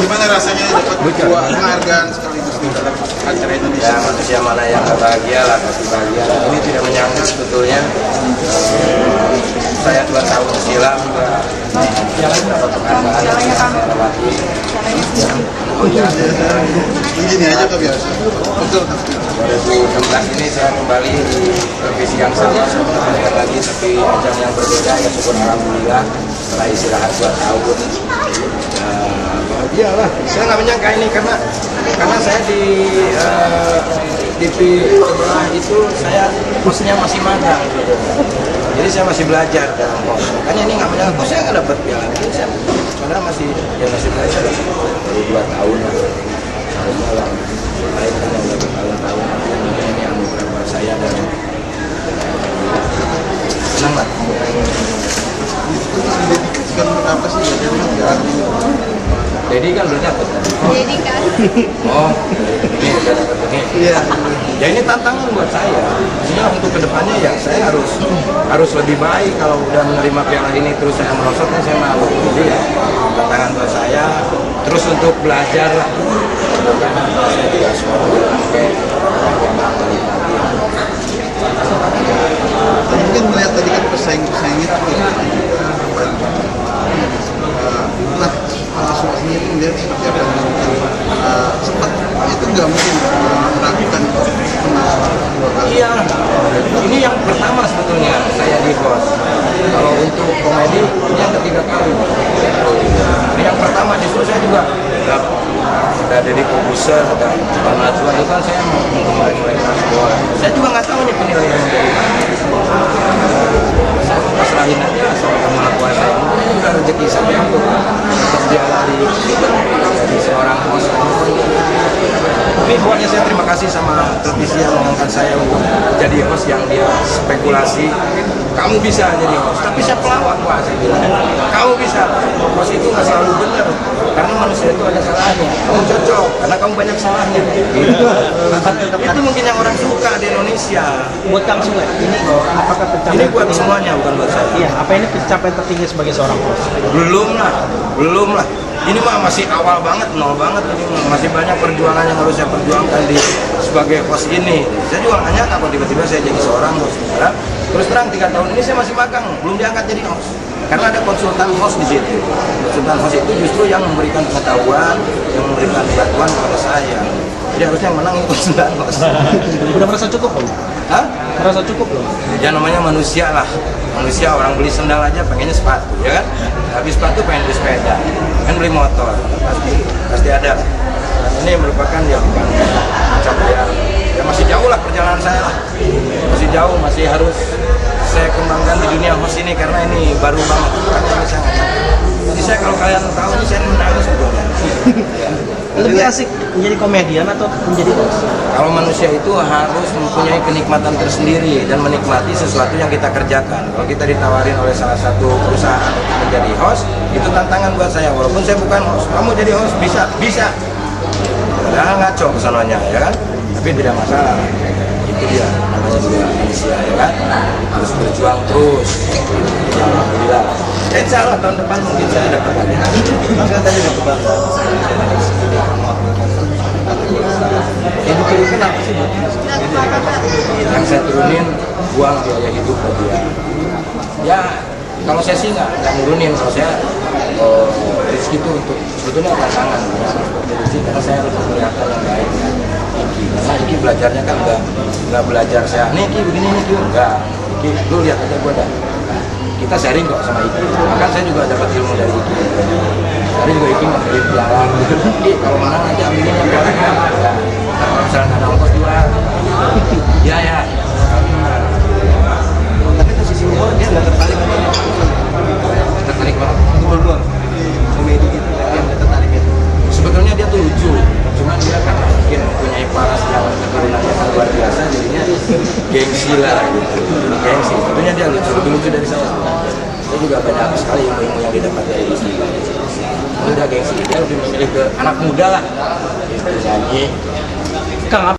Gimana rasanya dapat dua penghargaan sekaligus di dalam acara Indonesia? Ya, manusia mana yang gak bahagia lah, pasti bahagia. Ini tidak menyangka sebetulnya saya 2 tahun silam juga dapat penghargaan yang saya lewati. Begini aja tuh biasa. Betul. 2016 ini saya kembali di televisi yang sama sebentar lagi, tapi ajang yang berbeda. Ya syukur alhamdulillah setelah istirahat 2 tahun. Iyalah, saya nggak menyangka ini karena saya di TV sebelah itu saya hostnya masih magang gitu. Jadi saya masih belajar dalam host. Makanya ini nggak menyangka, kok saya nggak dapat piala ini. Padahal masih belajar baru 2 tahun lah. Harusnya lah baik kan udah bertahun-tahun. Ini anugerah buat saya dan senang lah. Didedikasikan untuk apa sih ya? Jadi kan belum dapat. Jadi kan. Oh, ini udah dapat ini. Iya. Ya ini tantangan buat saya. Maksudnya untuk kedepannya ya saya harus lebih baik. Kalau udah menerima piala ini terus saya merosot kan saya malu. Jadi ya tantangan buat saya. Terus untuk belajar lah. Saya juga semua sampai Mungkin melihat tadi kan pesaing-pesaingnya juga suaminya itu melihat seperti apa sempat itu nggak mungkin meragukan iya, ini yang pertama sebetulnya saya di host. Kalau untuk komedi ini yang ketiga kali. Ini yang pertama justru saya juga ada Deddy Corbuzier, ada Bang Najwa, itu kan saya mulai mereka semua. Saya juga nggak tahu nih penilaian dari mana. Saya pasrahin aja sama Yang Maha Kuasa. Ini juga rezeki saya untuk berjalan di seorang host. Tapi pokoknya saya terima kasih sama televisi yang mengangkat saya untuk jadi host yang dia spekulasi. Kamu bisa jadi host, tapi saya pelawak Pak, saya bilang. Kamu bisa, host itu nggak selalu benar. Karena manusia itu ada salahnya. Kamu cocok, karena kamu banyak salahnya. Gitu. Itu mungkin yang orang suka di Indonesia. Buat Kang Sule, ini apakah pencapaian? Ini buat semuanya, bukan buat saya. Iya, apa ini pencapaian tertinggi sebagai seorang host? Belum lah. Ini mah masih awal banget, nol banget. Ini masih banyak perjuangan yang harus saya perjuangkan sebagai host ini. Saya juga nggak nyangka kalau tiba-tiba saya jadi seorang host. Karena terus terang 3 tahun ini saya masih magang, belum diangkat jadi host. Karena ada konsultan host di situ. Konsultan host itu justru yang memberikan pengetahuan, yang memberikan bantuan kepada saya. Jadi harusnya yang menang ini konsultan host. Udah merasa cukup belum? Hah? Merasa cukup belum? Ya namanya manusia lah. Manusia orang beli sendal aja pengennya sepatu, ya kan? Habis sepatu pengen beli sepeda, pengen beli motor. Pasti ada. Dan ini merupakan ya bukan pencapaian. Ya masih jauh lah perjalanan saya lah. Masih jauh, masih harus saya kembangkan di dunia host ini karena ini baru banget. Karena ini saya nggak nyangka. Jadi saya kalau kalian tahu ini saya menangis sebetulnya. Lebih asik menjadi komedian atau menjadi host? Kalau manusia itu harus mempunyai kenikmatan tersendiri dan menikmati sesuatu yang kita kerjakan. Kalau kita ditawarin oleh salah satu perusahaan untuk menjadi host, itu tantangan buat saya. Walaupun saya bukan host, kamu jadi host bisa. Padahal ngaco kesananya, ya kan? Tapi tidak masalah. Itu dia, namanya juga manusia, ya kan? Harus berjuang terus. Ya, alhamdulillah. Insya Allah tahun depan mungkin saya dapat lagi. Maka tadi dapat bangga. Yang diturunkan apa sih? Yang saya turunin buang biaya hidup buat dia. Ya kalau saya sih nggak nurunin. Kalau saya rezeki itu untuk sebetulnya tantangan ya. Karena saya harus memperlihatkan yang baik ya. Karena Iki belajarnya kan nggak belajar saya. Nih Iki begini nih Iki enggak. Iki lu lihat aja gue dah. Kita sharing kok sama Iki. Bahkan saya juga dapat ilmu dari Iki. Tadi juga Iki memberi piala. Iki kalau menang aja ambilin yang piala ya. Misalnya nggak ada ongkos jual. Ya. Tapi ke sisi humor dia nggak tertarik sama ini. Tertarik banget. Humor komedi gitu. Dia nggak tertarik itu. Sebetulnya dia tuh lucu. Cuman dia kan mungkin mempunyai paras yang keturunannya yang luar biasa. Jadinya gengsi lah gitu. Gengsi. Sebetulnya dia lebih lucu dari saya. Saya juga banyak sekali ilmu yang didapat dari Iki. Udah gengsi. Dia lebih memilih ke anak muda lah. Nyanyi. Kang,